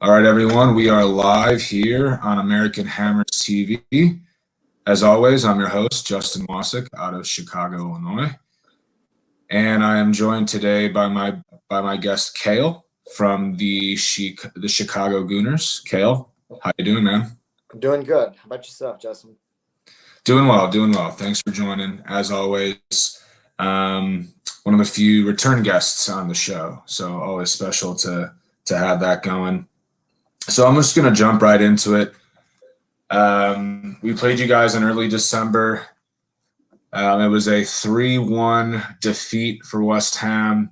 All right, everyone, we are live here on American Hammers TV. As always, I'm your host, Justin Wasick, out of Chicago, Illinois. And I am joined today by my guest, Cale, from the Chicago Gooners. Cale, how you doing, man? I'm doing good. How about yourself, Justin? Doing well, doing well. Thanks for joining, as always. One of the few return guests on the show, so always special to have that going. So I'm just going to jump right into it. We played you guys in early December. It was a 3-1 defeat for West Ham.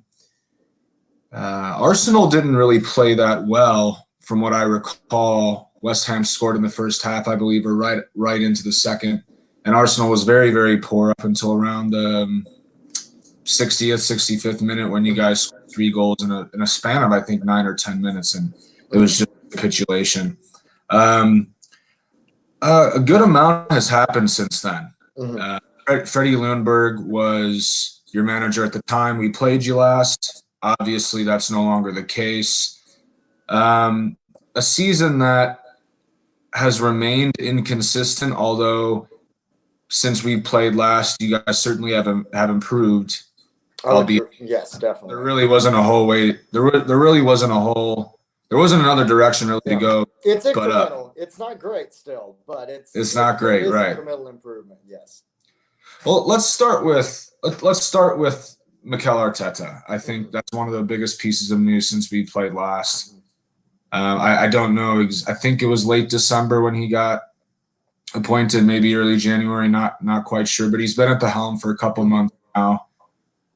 Arsenal didn't really play that well, from what I recall. West Ham scored in the first half, I believe, or right into the second. And Arsenal was very, very poor up until around the 60th, 65th minute when you guys scored 3 goals in a span of, I think, 9 or 10 minutes. And it was just capitulation. A good amount has happened since then. Freddie Lundberg was your manager at the time we played you last. Obviously, that's no longer the case. A season that has remained inconsistent, although since we played last, you guys certainly have improved. Yes, definitely. There really wasn't a whole way. There really wasn't a whole. There wasn't another direction really to go. It's incremental. It's not great still, but it's not great, right? Incremental improvement, yes. Well, let's start with Mikel Arteta. I think that's one of the biggest pieces of news since we played last. I don't know. I think it was late December when he got appointed, maybe early January. Not quite sure, but he's been at the helm for a couple months now.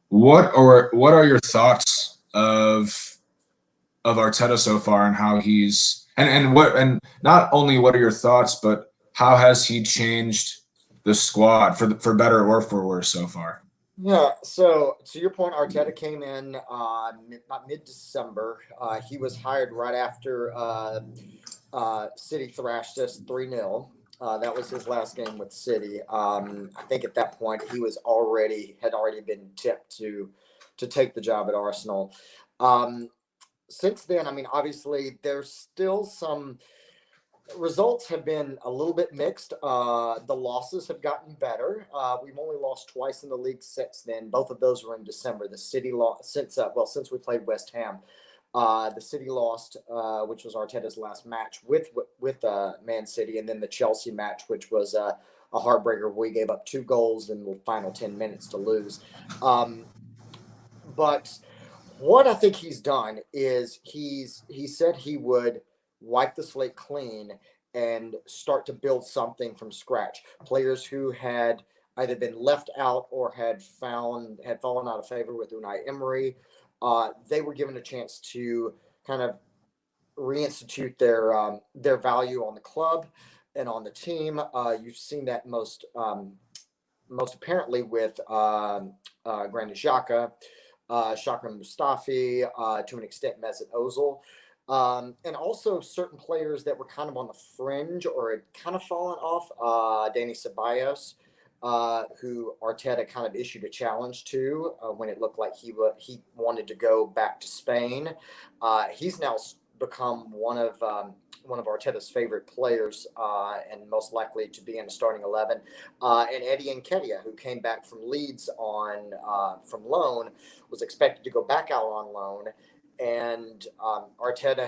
What are your thoughts of Arteta so far and how he's and not only what are your thoughts, but how has he changed the squad for better or for worse so far? Yeah, so to your point, Arteta came in about mid-December. He was hired right after City thrashed us 3-0. That was his last game with City. I think at that point he had already been tipped to take the job at Arsenal. Since then, I mean, obviously there's still some results have been a little bit mixed. The losses have gotten better. We've only lost twice in the league since then. Both of those were in December. The City lost since we played West Ham. The City lost, which was Arteta's last match with Man City, and then the Chelsea match, which was a heartbreaker. We gave up 2 goals in the final 10 minutes to lose. But what I think he's done is he said he would wipe the slate clean and start to build something from scratch. Players who had either been left out or had fallen out of favor with Unai Emery. They were given a chance to kind of reinstitute their value on the club and on the team. You've seen that most apparently with Granit Xhaka, Shakram Mustafi, to an extent Mesut Ozil, and also certain players that were kind of on the fringe or had kind of fallen off. Danny Ceballos, who Arteta kind of issued a challenge to when it looked like he wanted to go back to Spain. He's now become one of Arteta's favorite players and most likely to be in the starting 11. And Eddie Nketiah, who came back from Leeds from loan, was expected to go back out on loan. And Arteta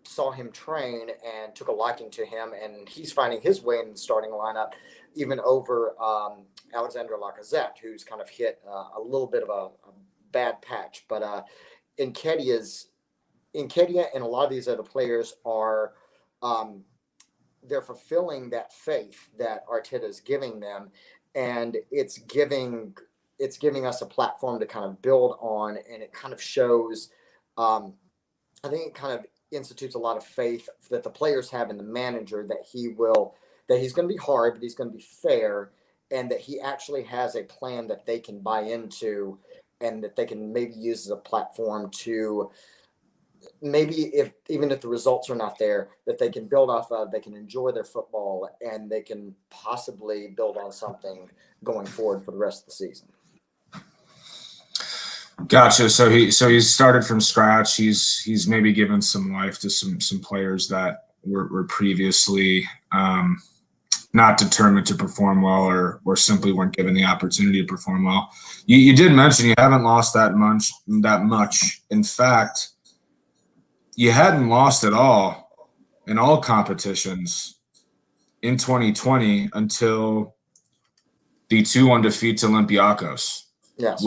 saw him train and took a liking to him, and he's finding his way in the starting lineup, even over Alexander Lacazette, who's kind of hit a little bit of a bad patch. But Nketiah and a lot of these other players are they're fulfilling that faith that Arteta is giving them, and it's giving us a platform to kind of build on, and it kind of shows. I think it kind of institutes a lot of faith that the players have in the manager that he's going to be hard, but he's going to be fair, and that he actually has a plan that they can buy into, and that they can maybe use as a platform to maybe even if the results are not there, that they can build off of, they can enjoy their football, and they can possibly build on something going forward for the rest of the season. Gotcha. So he's started from scratch. He's maybe given some life to some players that were previously not determined to perform well, or simply weren't given the opportunity to perform well. You did mention you haven't lost that much. In fact, you hadn't lost at all in all competitions in 2020 until the 2-1 defeat to Olympiacos. Yes.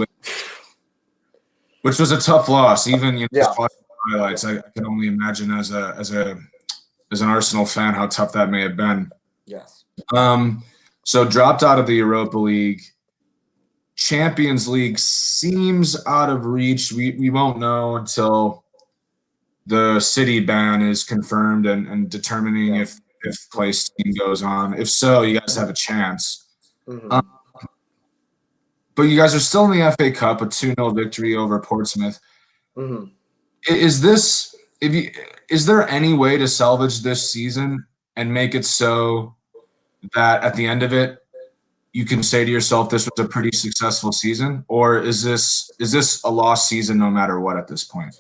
Which was a tough loss. Even Yeah. just watching the highlights, I can only imagine as an Arsenal fan how tough that may have been. Yes. So dropped out of the Europa League. Champions League seems out of reach. We won't know until the City ban is confirmed and determining if place team goes on. If so, you guys have a chance. Mm-hmm. But you guys are still in the FA Cup, a 2-0 victory over Portsmouth. Mm-hmm. Is there any way to salvage this season and make it so that at the end of it, you can say to yourself, this was a pretty successful season? Or is this a lost season no matter what at this point?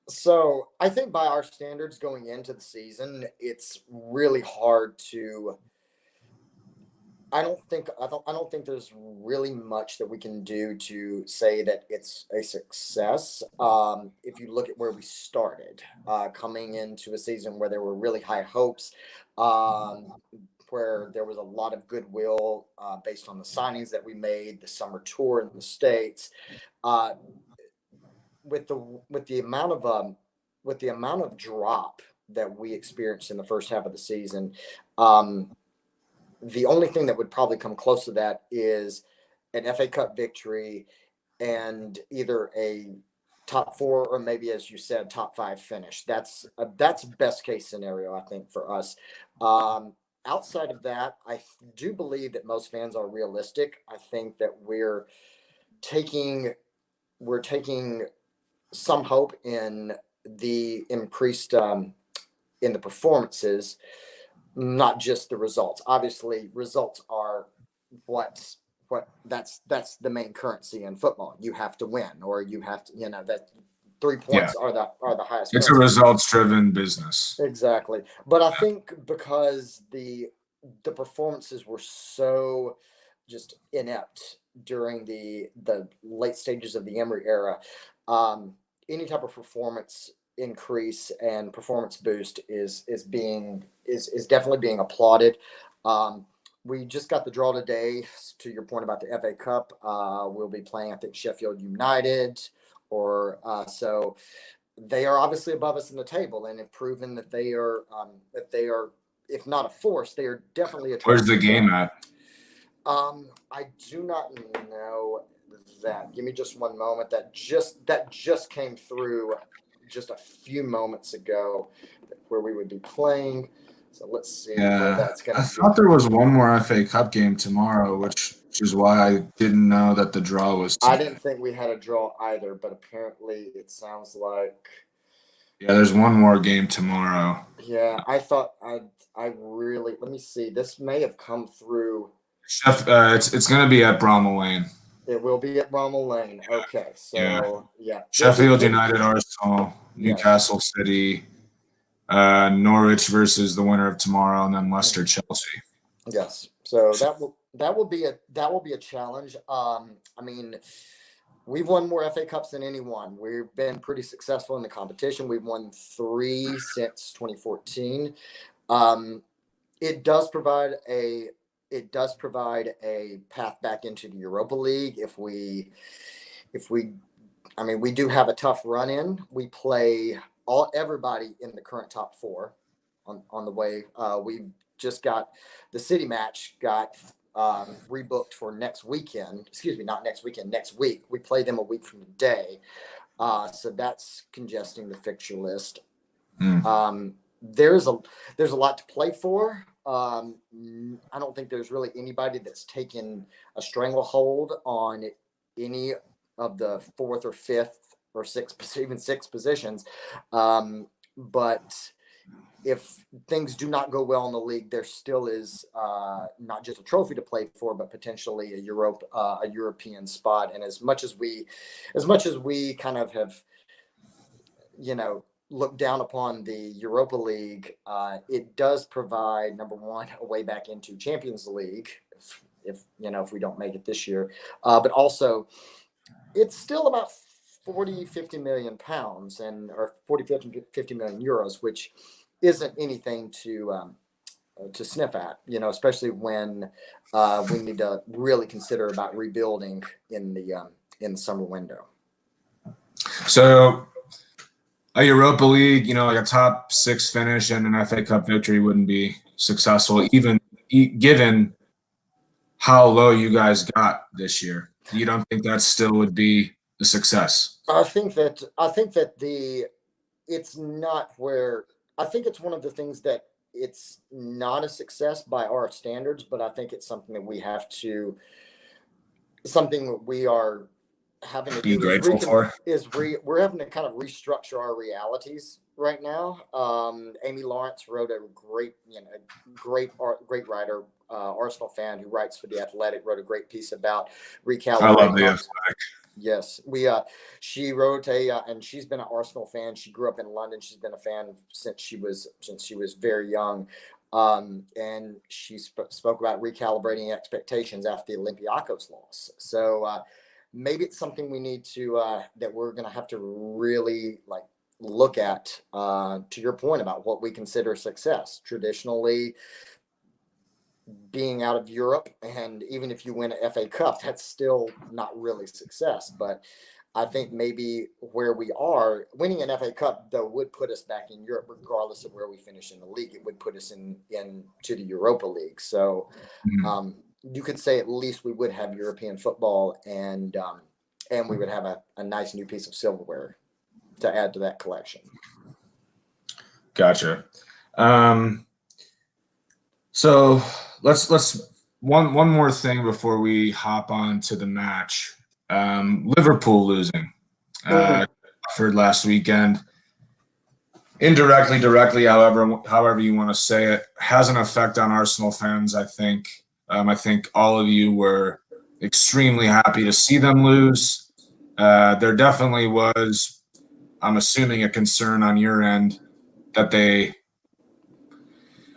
So I think by our standards going into the season, it's really hard to. I don't think there's really much that we can do to say that it's a success. If you look at where we started, coming into a season where there were really high hopes, where there was a lot of goodwill based on the signings that we made, the summer tour in the States, uh, with the amount of drop that we experienced in the first half of the season. The only thing that would probably come close to that is an FA Cup victory and either a top 4 or maybe, as you said, top 5 finish. That's best case scenario, I think, for us. Outside of that, I do believe that most fans are realistic. I think that we're taking some hope in the increased in the performances, not just the results. Obviously, results are what that's the main currency in football. You have to win, or you have to, that 3 points are the highest. It's currency. a results-driven business. Exactly. But I think because the performances were so just inept during the late stages of the Emery era, any type of performance increase and performance boost is definitely being applauded. We just got the draw today. To your point about the FA Cup, we'll be playing, I think, Sheffield United, or so they are obviously above us in the table and have proven that they are, if not a force, they are definitely a. Where's the game at? I do not know that. Give me just one moment. That just came through just a few moments ago, where we would be playing. So let's see where that's going to be. I thought there was one more FA Cup game tomorrow, which is why I didn't know that the draw was today. I didn't think we had a draw either, but apparently it sounds like. Yeah, there's one more game tomorrow. Yeah, I thought I really. Let me see. This may have come through. It's going to be at Bramall Lane. It will be at Bramall Lane. Okay, so yeah. Sheffield United, Arsenal, Newcastle City, Norwich versus the winner of tomorrow, and then Leicester, Chelsea. Yes. So that will be a challenge. I mean, we've won more FA Cups than anyone. We've been pretty successful in the competition. We've won 3 since 2014. It does provide a path back into the Europa League if we we do have a tough run in. We play everybody in the current top 4 on the way. We just got the City match got rebooked for next weekend. Excuse me, not next weekend, next week. We play them a week from today. So that's congesting the fixture list. There's a lot to play for. I don't think there's really anybody that's taken a stranglehold on any of the 4th or 5th or 6th, even 6 positions. But if things do not go well in the league, there still is not just a trophy to play for, but potentially a European spot. And as much as we kind of have, looked down upon the Europa League, it does provide, number one, a way back into Champions League if we don't make it this year, but also it's still about 50 million pounds or 50 million euros, which isn't anything to sniff at, especially when we need to really consider about rebuilding in the summer window. So a Europa League, like a top 6 finish and an FA Cup victory wouldn't be successful, even given how low you guys got this year. You don't think that still would be a success? I think that it's not where I think it's one of the things that it's not a success by our standards, but I think it's something that we are having to be grateful for. We're having to kind of restructure our realities right now. Amy Lawrence wrote a great writer, Arsenal fan who writes for The Athletic, wrote a great piece about recalibrating. I love The Athletic. Yes, she wrote and she's been an Arsenal fan. She grew up in London. She's been a fan since she was very young. And she spoke about recalibrating expectations after the Olympiacos loss. So maybe it's something we need to that we're going to have to really look at. To your point about what we consider success, traditionally being out of Europe, and even if you win an FA Cup, that's still not really success. But I think maybe where we are, winning an FA Cup though would put us back in Europe, regardless of where we finish in the league. It would put us into the Europa League. So you could say at least we would have European football, and we would have a nice new piece of silverware to add to that collection. Gotcha. So let's one more thing before we hop on to the match. Liverpool losing for last weekend, indirectly, directly, however you want to say it, has an effect on Arsenal fans. I think all of you were extremely happy to see them lose. There definitely was, I'm assuming, a concern on your end that they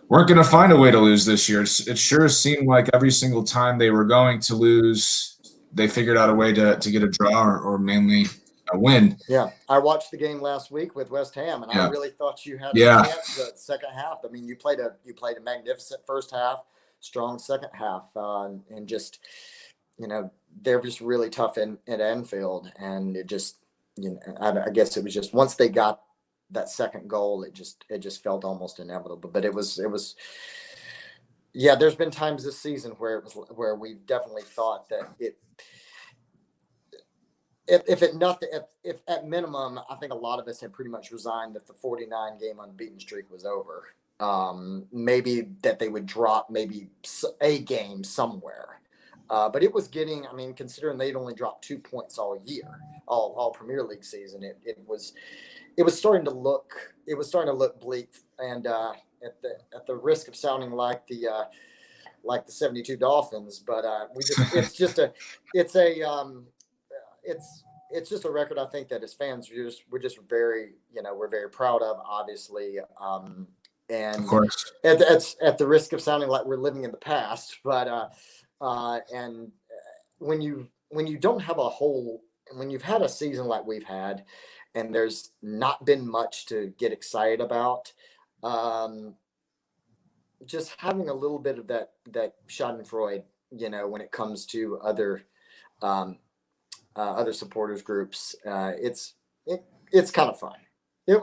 weren't going to find a way to lose this year. It sure seemed like every single time they were going to lose, they figured out a way to get a draw or mainly a win. Yeah, I watched the game last week with West Ham, and I really thought you had a chance the second half. I mean, you played a magnificent first half, strong second half, and just they're just really tough at Anfield, and it just I guess it was just once they got that second goal, it just felt almost inevitable. But it was there's been times this season where we definitely thought that if at minimum, I think a lot of us had pretty much resigned that the 49 game unbeaten streak was over. Maybe that they would drop maybe a game somewhere. But it was getting, considering they'd only dropped 2 points all year, all Premier League season, it was starting to look bleak. And at the risk of sounding like the 72 Dolphins, but it's just a record, I think, that as fans we're just very we're very proud of, obviously. And of course, at the risk of sounding like we're living in the past, but and when you don't have when you've had a season like we've had, and there's not been much to get excited about, just having a little bit of that Schadenfreude, when it comes to other supporters groups, it's kind of fun. It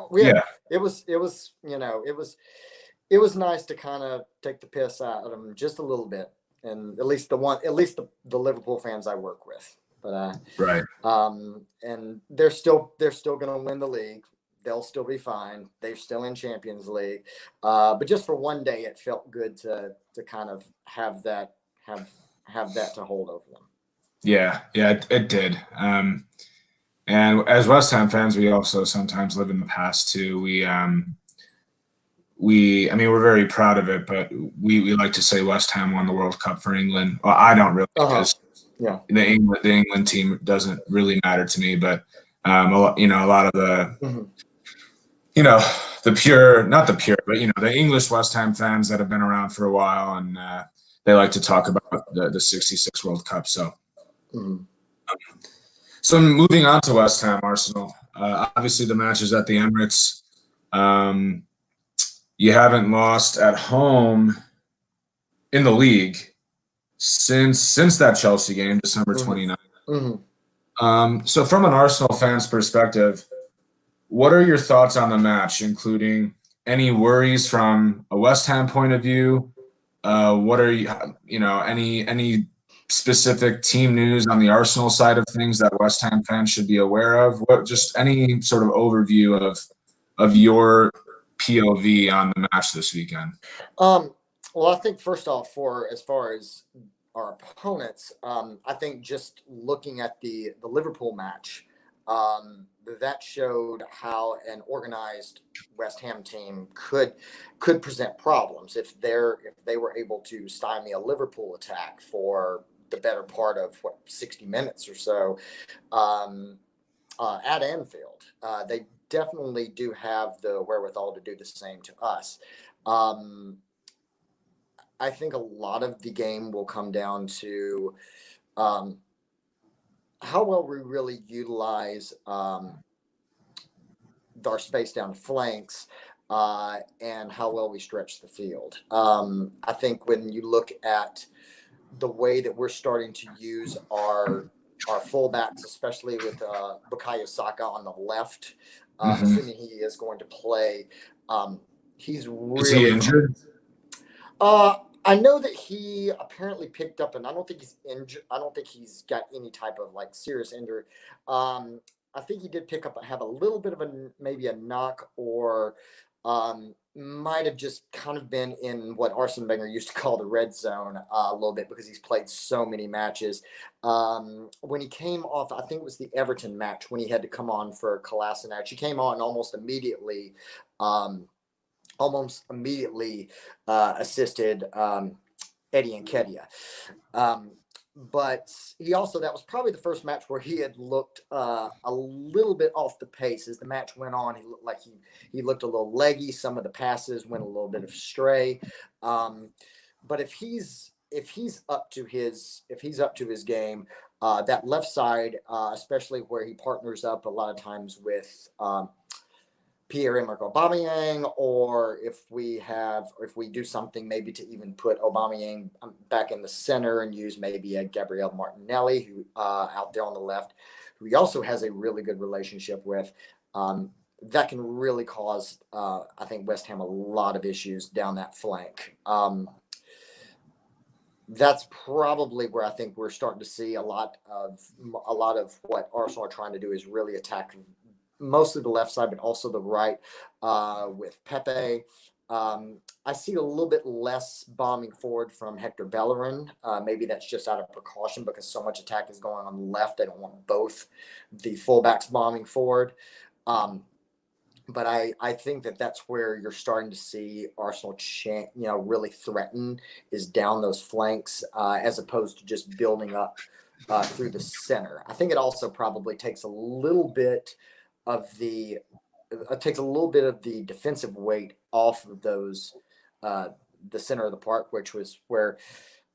was nice to kind of take the piss out of them just a little bit, and at least the Liverpool fans I work with. But right. And they're still going to win the league. They'll still be fine. They're still in Champions League. But just for one day, it felt good to kind of have that to hold over them. Yeah, it did. And as West Ham fans, we also sometimes live in the past too. we're very proud of it, but we like to say West Ham won the World Cup for England. Well, I don't really, because Yeah. the England team doesn't really matter to me, but a lot of the the pure, not the pure, but the English West Ham fans that have been around for a while, and they like to talk about the '66 World Cup. So, so moving on to West Ham Arsenal. Obviously, the match is at the Emirates. You haven't lost at home in the league since that Chelsea game, December 29th. So from an Arsenal fan's perspective, what are your thoughts on the match, including any worries from a West Ham point of view? What are any specific team news on the Arsenal side of things that West Ham fans should be aware of? Just any sort of overview of your POV on the match this weekend? Well, I think first off, as far as our opponents, I think just looking at the Liverpool match, that showed how an organized West Ham team could present problems if they were able to stymie a Liverpool attack for the better part of 60 minutes or so at Anfield. They definitely do have the wherewithal to do the same to us. I think a lot of the game will come down to how well we really utilize our space down the flanks and how well we stretch the field. I think when you look at the way that we're starting to use our fullbacks, especially with Bukayo Saka on the left, assuming he is going to play, he's really. Is he injured? I know that he apparently picked up, and I don't think he's injured. I don't think he's got any type of serious injury. I think he did have a little bit of maybe a knock, or might have just kind of been in what Arsene Wenger used to call the red zone a little bit, because he's played so many matches. When he came off, I think it was the Everton match when he had to come on for Kolasinac. He came on almost immediately. Assisted Eddie Nketiah. But that was probably the first match where he had looked a little bit off the pace. As the match went on, he looked like he looked a little leggy. Some of the passes went a little bit astray. But if he's up to his game, that left side, especially where he partners up a lot of times with Pierre-Emerick Aubameyang, or if we do something maybe to even put Aubameyang back in the center and use maybe a Gabriel Martinelli, who out there on the left, who he also has a really good relationship with, that can really cause, I think, West Ham a lot of issues down that flank. That's probably where I think we're starting to see a lot of what Arsenal are trying to do, is really attack mostly the left side, but also the right with Pepe. I see a little bit less bombing forward from Hector Bellerin. Maybe that's just out of precaution because so much attack is going on the left. They don't want both the fullbacks bombing forward. But I think that's where you're starting to see Arsenal, really threaten, is down those flanks as opposed to just building up through the center. I think it also probably takes a little bit of the defensive weight off of those the center of the park, which was where,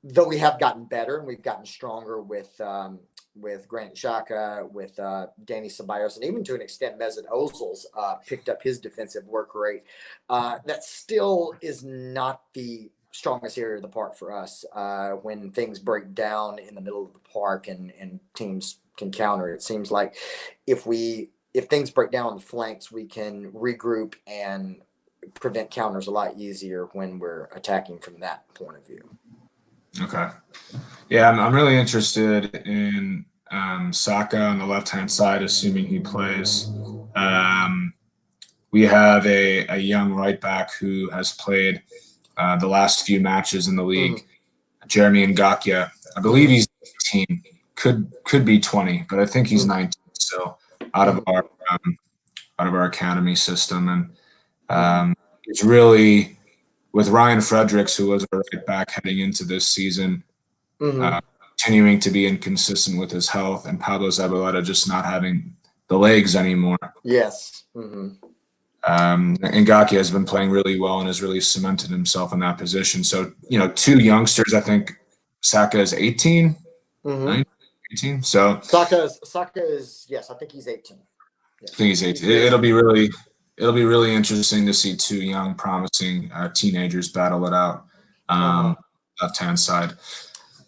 though we have gotten better and we've gotten stronger with Granit Xhaka, with Danny Ceballos, and even to an extent Mesut Ozil's picked up his defensive work rate. That still is not the strongest area of the park for us. When things break down in the middle of the park and teams can counter, it seems like if things break down on the flanks, we can regroup and prevent counters a lot easier when we're attacking from that point of view. Okay. Yeah, I'm really interested in Saka on the left-hand side, assuming he plays. We have a young right back who has played the last few matches in the league, Jeremy Ngakia. I believe he's 18, could be 20, but I think he's 19 still out of our academy system. And It's really with Ryan Fredericks, who was a right back heading into this season, continuing to be inconsistent with his health, and Pablo Zabaleta just not having the legs anymore. Yes. Ngakia has been playing really well and has really cemented himself in that position. So, two youngsters, I think Saka is 18, 18. So Saka is, yes, I think he's 18. Yes. I think he's 18. It'll be really interesting to see two young, promising teenagers battle it out. Left-hand side.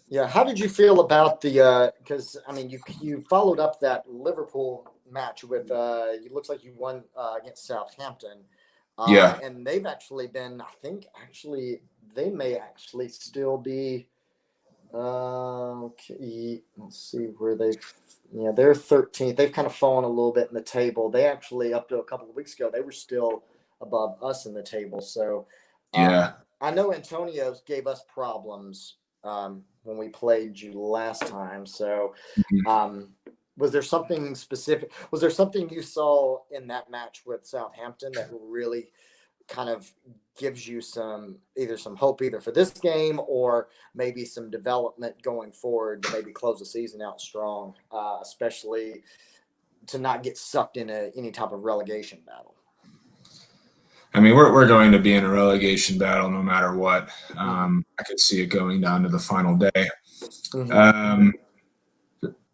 Yeah. How did you feel about because I mean, you followed up that Liverpool match with it looks like you won against Southampton. Yeah. And they've actually been, I think they may actually still be okay, let's see where they're 13th. They've kind of fallen a little bit in the table. They actually, up to a couple of weeks ago, they were still above us in the table. So Yeah. I know Antonio gave us problems when we played you last time. So was there something specific? Was there something you saw in that match with Southampton that really kind of gives you some hope either for this game or maybe some development going forward to maybe close the season out strong, especially to not get sucked into any type of relegation battle? I mean, we're going to be in a relegation battle no matter what. I could see it going down to the final day.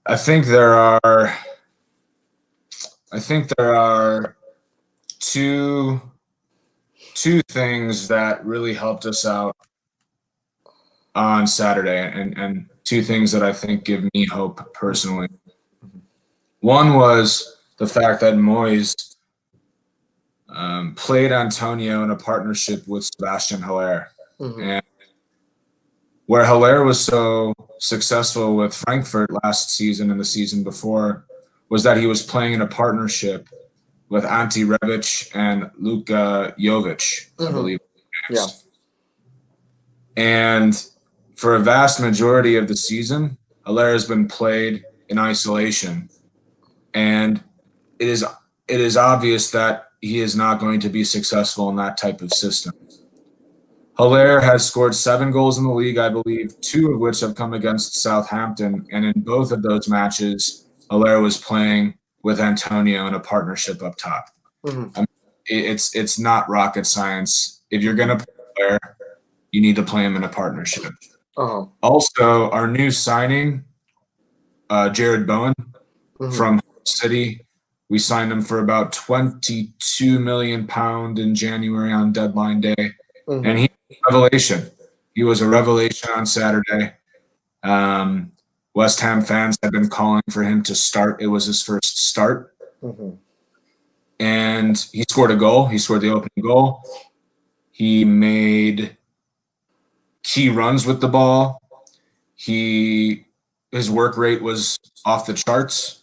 I think there are two things that really helped us out on Saturday, and two things that I think give me hope personally. One was the fact that Moyes played Antonio in a partnership with Sebastian Haller. And where Haller was so successful with Frankfurt last season and the season before was that he was playing in a partnership with Ante Rebic and Luka Jovic, I believe. Yeah. And for a vast majority of the season, Haller has been played in isolation. And it is obvious that he is not going to be successful in that type of system. Haller has scored 7 goals in the league, I believe, 2 of which have come against Southampton. And in both of those matches, Haller was playing with Antonio in a partnership up top. I mean, it's not rocket science. If you're going to play Haller, you need to play him in a partnership. Also, our new signing, Jared Bowen from City, we signed him for about £22 million in January on deadline day. And he was a revelation. He was a revelation on Saturday. West Ham fans have been calling for him to start. It was his first start. And he scored a goal. He scored the opening goal. He made key runs with the ball. His work rate was off the charts.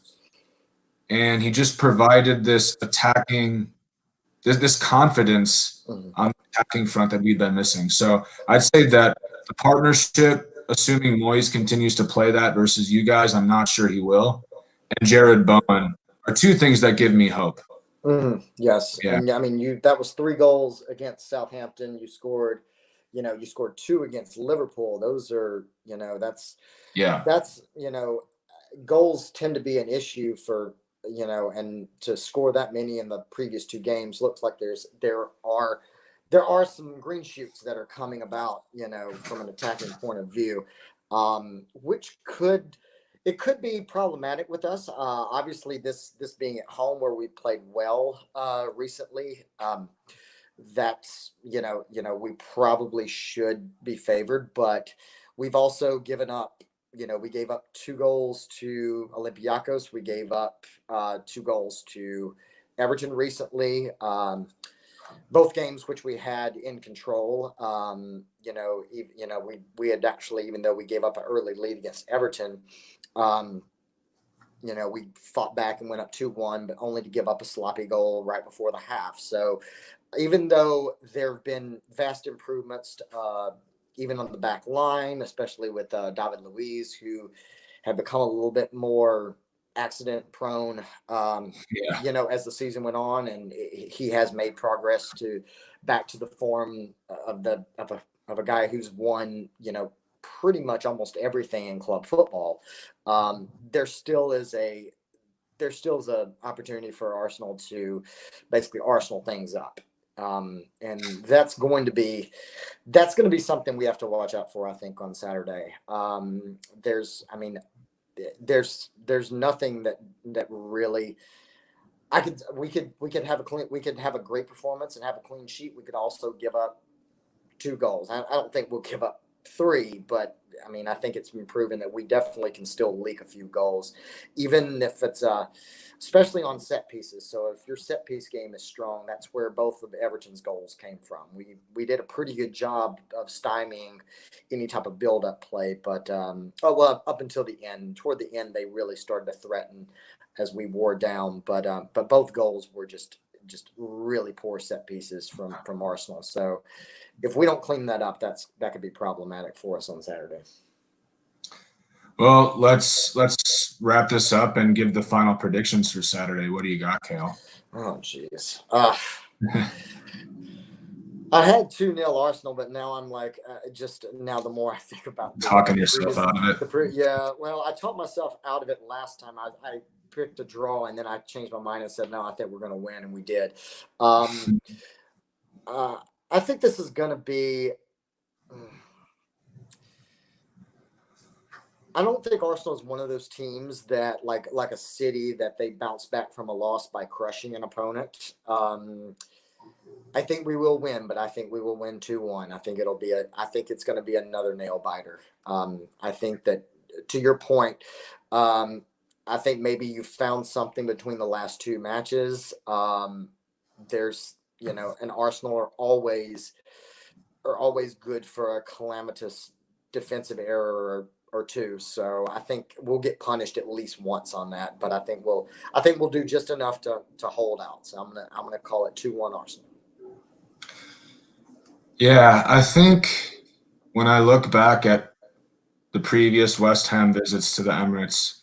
And he just provided this confidence on the attacking front that we've been missing. So I'd say that the partnership, assuming Moyes continues to play that versus you guys, I'm not sure he will, and Jared Bowen are two things that give me hope. Yes. Yeah. And I mean, that was 3 goals against Southampton. You scored 2 against Liverpool. Those are, that's goals tend to be an issue for, and to score that many in the previous 2 games looks like there are some green shoots that are coming about, from an attacking point of view, which could be problematic with us. Obviously, this being at home where we played well recently, that's we probably should be favored, but we've also given up. We gave up 2 goals to Olympiacos. We gave up 2 goals to Everton recently. Both games which we had in control. We had actually, even though we gave up an early lead against Everton, we fought back and went up 2-1, but only to give up a sloppy goal right before the half. So even though there have been vast improvements, even on the back line, especially with David Luiz, who had become a little bit more accident prone, Yeah. as the season went on, and he has made progress back to the form of a guy who's won, pretty much almost everything in club football. There still is an opportunity for Arsenal to basically Arsenal things up. And that's going to be something we have to watch out for, I think, on Saturday. There's nothing that really we could have a great performance and have a clean sheet. We could also give up 2 goals. I don't think we'll give up 3, but I think it's been proven that we definitely can still leak a few goals, even if it's especially on set pieces. So if your set piece game is strong, that's where both of Everton's goals came from. We did a pretty good job of stymieing any type of build-up play, but up until the end. Toward the end, they really started to threaten as we wore down. But both goals were just really poor set pieces from Arsenal. So if we don't clean that up, that could be problematic for us on Saturday. Well, let's wrap this up and give the final predictions for Saturday. What do you got, Cale? Oh, jeez. I had 2-0 Arsenal, but now I'm like, now the more I think about talking yourself out of it. Yeah, well, I talked myself out of it last time. I picked a draw, and then I changed my mind and said, no, I think we're going to win, and we did. I think this is going to be. I don't think Arsenal is one of those teams that, like a City, that they bounce back from a loss by crushing an opponent. I think we will win, but I think we will win 2-1. I think it's going to be another nail biter. I think that, to your point, I think maybe you found something between the last 2 matches. There's, and Arsenal are always good for a calamitous defensive error or 2. So I think we'll get punished at least once on that. But I think we'll do just enough to hold out. So I'm gonna call it 2-1 Arsenal. Yeah, I think when I look back at the previous West Ham visits to the Emirates,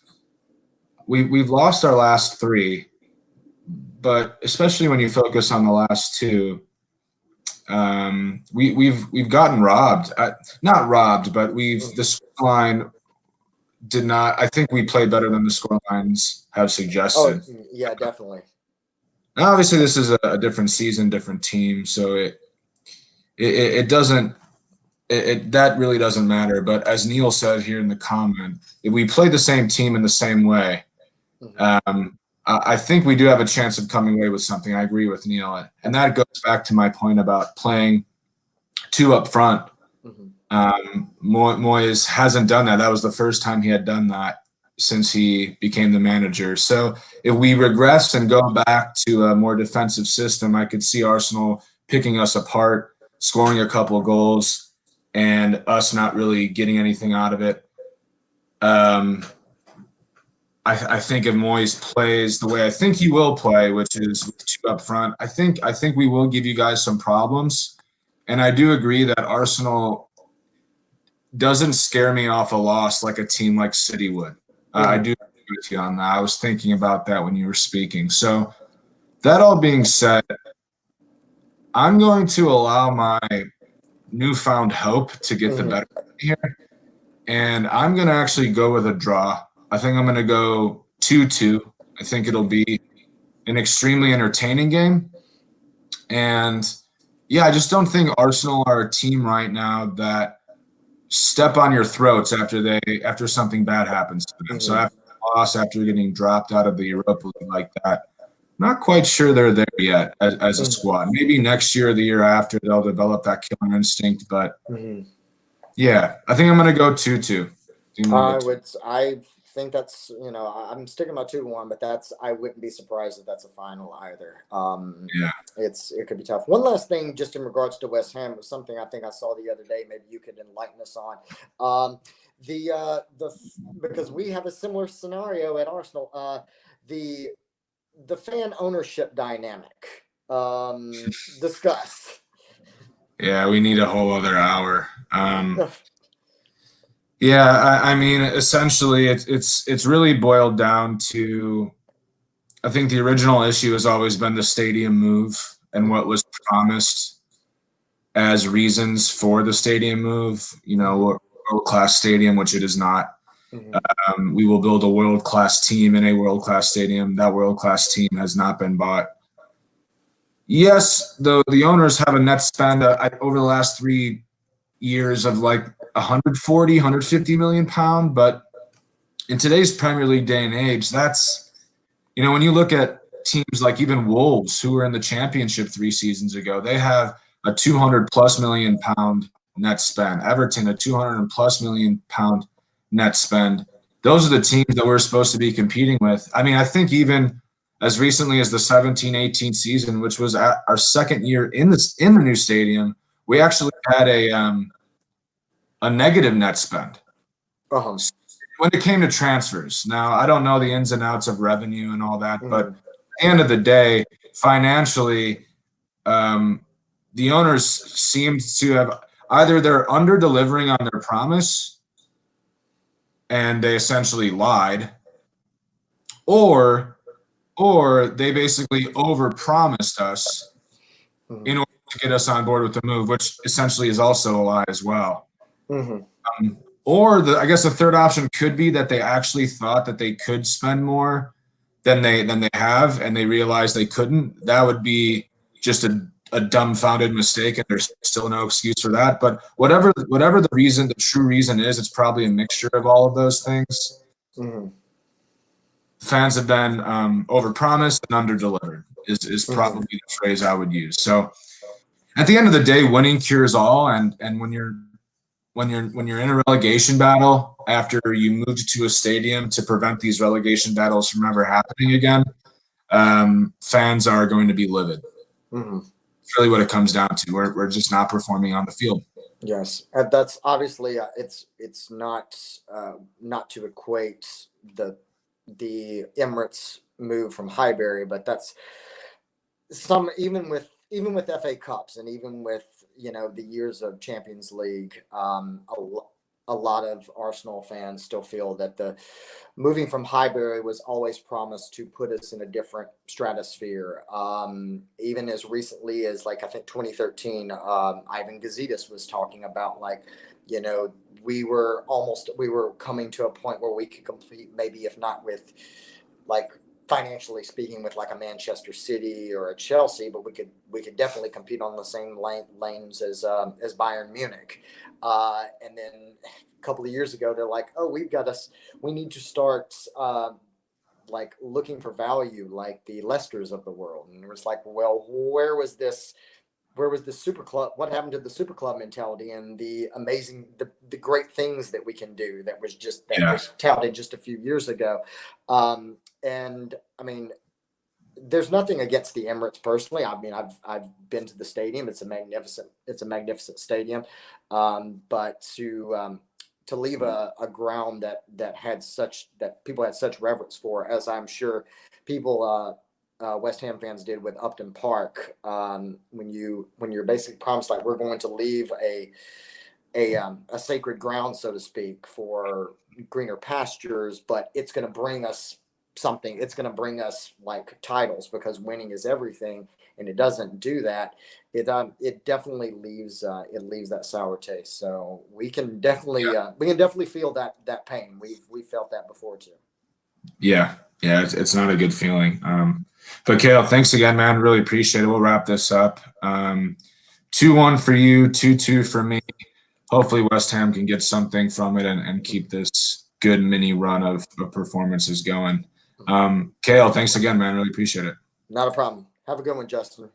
we've lost our last 3, but especially when you focus on the last 2, we've gotten robbed. Not robbed, but the scoreline did not. I think we played better than the scorelines have suggested. Oh, yeah, definitely. Now, obviously, this is a different season, different team, so it doesn't. That really doesn't matter. But as Neil said here in the comment, if we play the same team in the same way, I think we do have a chance of coming away with something. I agree with Neil. And that goes back to my point about playing 2 up front. Moyes hasn't done that. That was the first time he had done that since he became the manager. So if we regress and go back to a more defensive system, I could see Arsenal picking us apart, scoring a couple of goals, and us not really getting anything out of it. I think if Moyes plays the way I think he will play, which is with 2 up front, I think we will give you guys some problems. And I do agree that Arsenal doesn't scare me off a loss like a team like City would. I do agree with you on that. I was thinking about that when you were speaking. So that all being said, I'm going to allow my newfound hope to get the better here. And I'm going to actually go with a draw. I think I'm going to go 2-2. I think it'll be an extremely entertaining game. And, yeah, I just don't think Arsenal are a team right now that step on your throats after something bad happens to them. So after a loss, after getting dropped out of the Europa League like that, not quite sure they're there yet as a squad. Maybe next year or the year after they'll develop that killer instinct. But, yeah, I think I'm going to go 2-2. I think that's, I'm sticking my 2-1, but I wouldn't be surprised if that's a final either. It could be tough. One last thing, just in regards to West Ham, was something I think I saw the other day. Maybe you could enlighten us on. Because we have a similar scenario at Arsenal. The fan ownership dynamic. Discuss. Yeah, we need a whole other hour. Yeah, I mean, essentially, it's really boiled down to. I think the original issue has always been the stadium move and what Mm-hmm. was promised as reasons for the stadium move. You know, Mm-hmm. world class stadium, which it is not. Mm-hmm. We will build a world class team in a world class stadium. That world class team has not been bought. Yes, the owners have a net spend over the last 3 years of like 140, 150 million pound, but in today's Premier League day and age, that's, when you look at teams like even Wolves, who were in the championship 3 seasons ago, they have a 200 plus million pound net spend. Everton, a 200 plus million pound net spend. Those are the teams that we're supposed to be competing with. I mean, I think even as recently as the 17-18 season, which was our second year in the new stadium, we actually had a negative net spend Uh-huh. when it came to transfers. Now, I don't know the ins and outs of revenue and all that, but at Mm-hmm. the end of the day, financially, um, the owners seem to have either they're under delivering on their promise and they essentially lied, or they basically over promised us Mm-hmm. in order to get us on board with the move, which essentially is also a lie as well. Mm-hmm. Or I guess the third option could be that they actually thought that they could spend more than they have, and they realized they couldn't. That would be just a dumbfounded mistake, and there's still no excuse for that. But whatever the reason, the true reason is, it's probably a mixture of all of those things. Mm-hmm. Fans have been overpromised and underdelivered is Mm-hmm. probably the phrase I would use. So at the end of the day, winning cures all, and when you're in a relegation battle after you moved to a stadium to prevent these relegation battles from ever happening again, fans are going to be livid. Mm-hmm. It's really what it comes down to. We're just not performing on the field. Yes, and that's obviously it's not to equate the Emirates move from Highbury, but that's some even with FA Cups and even with the years of Champions League, a lot of Arsenal fans still feel that the moving from Highbury was always promised to put us in a different stratosphere. Even as recently as like I think 2013, Ivan Gazidis was talking about like, you know, we were coming to a point where we could compete, maybe if not with like financially speaking with like a Manchester City or a Chelsea, but we could definitely compete on the same lanes as Bayern Munich. And then a couple of years ago, they're like, oh, we need to start like looking for value like the Leicesters of the world. And it was like, well, where was the super club? What happened to the super club mentality and the great things that we can do that Yeah, was touted just a few years ago? And I mean, there's nothing against the Emirates personally. I mean, I've been to the stadium. It's a magnificent stadium. But to leave a ground that people had such reverence for, as I'm sure people West Ham fans did with Upton Park, when you're basically promised like we're going to leave a sacred ground, so to speak, for greener pastures, but it's going to bring us something. It's going to bring us like titles because winning is everything, and it doesn't do that. It definitely leaves that sour taste. So we can definitely feel that pain. We felt that before too. yeah. It's not a good feeling. But Kale, thanks again, man. Really appreciate it. We'll wrap this up. 2-1 for you, 2-2 for me. Hopefully West Ham can get something from it and keep this good mini run of performances going. Kale, thanks again, man. Really appreciate it. Not a problem. Have a good one, Justin.